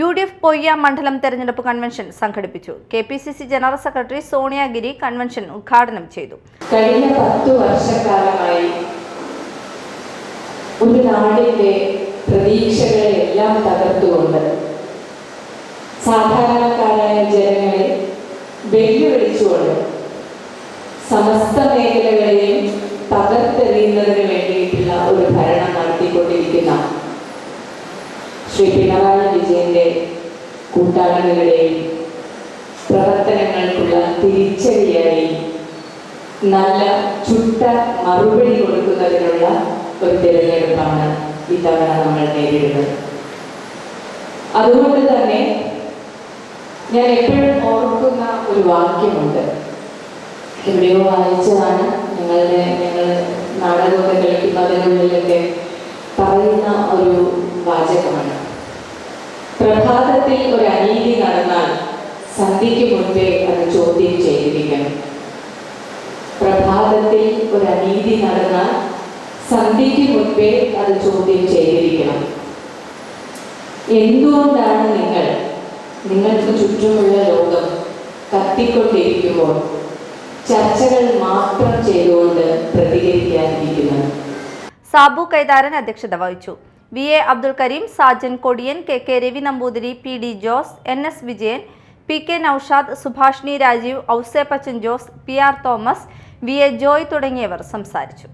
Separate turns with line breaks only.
UDF Poyya മണ്ഡലം തെരഞ്ഞെടുപ്പ് convention സംഘടിപ്പിച്ചു. KPCC ജനറൽ സെക്രട്ടറി സോണിയ ഗിരി കൺവെൻഷൻ ഉദ്ഘാടനം ചെയ്തു.
കഴിഞ്ഞ 10 വർഷക്കാലമായി ഒരു നാടിന്റെ പ്രതീക്ഷകളെ എല്ലാം തകർത്തുകൊണ്ട് സാധാരണക്കാരായ ജനങ്ങളെ വെല്ലുവിളിച്ചുകൊണ്ട് സമസ്ത മേഖലകളെയും തകർത്തെറിയുന്നതിന് വേണ്ടിയിട്ടുള്ള ഒരു ഭരണം നടത്തിക്കൊണ്ടിരിക്കുന്ന ശ്രീ പിണറായി വിജയന്റെ കൂട്ടാളികളുടെയും പ്രവർത്തനങ്ങൾക്കുള്ള തിരിച്ചടിയായി നല്ല ചുട്ട മറുപടി കൊടുക്കുന്നതിനുള്ള ഒരു തിരഞ്ഞെടുപ്പാണ് ഇത്തവണ നമ്മൾ നേരിടുന്നത്. അതുകൊണ്ട് തന്നെ ഞാൻ എപ്പോഴും ഓർക്കുന്ന ഒരു വാക്യമുണ്ട്, എവിടെയോ വായിച്ചതാണ്. ഞങ്ങൾ നാടകമൊക്കെ കളിക്കുന്നതിനുള്ളിലൊക്കെ പറയുന്ന ഒരു വാചകമാണ്. പ്രഭാതത്തിൽ ഒരു അനീതി നടന്നാൽ സന്ധ്യയ്ക്ക് മുൻപേ അത് ചോദ്യം ചെയ്തിരിക്കണം. പ്രഭാതത്തിൽ ഒരു അനീതി നടന്നാൽ സന്ധ്യയ്ക്ക് മുൻപേ അത് ചോദ്യം ചെയ്തിരിക്കണം. എന്തുകൊണ്ടാണ് നിങ്ങൾക്ക് ചുറ്റുമുള്ള ലോകം കത്തിക്കൊണ്ടിരിക്കുമ്പോൾ ചർച്ചകൾ മാത്രം ചെയ്തുകൊണ്ട് പ്രതികരിക്കാതിരിക്കുന്നത്?
സാബു കൈതാരൻ അധ്യക്ഷത വഹിച്ചു. VA Abdul Kareem, Sajan Kodiyan, KK Ravi Namboothiri, PD Jose, NS Vijayan, PK Noushad, Subhashini Rajeev, Ouseppachan Jose, PR Thomas, VA Joy തുടങ്ങിയവർ സംസാരിച്ചു.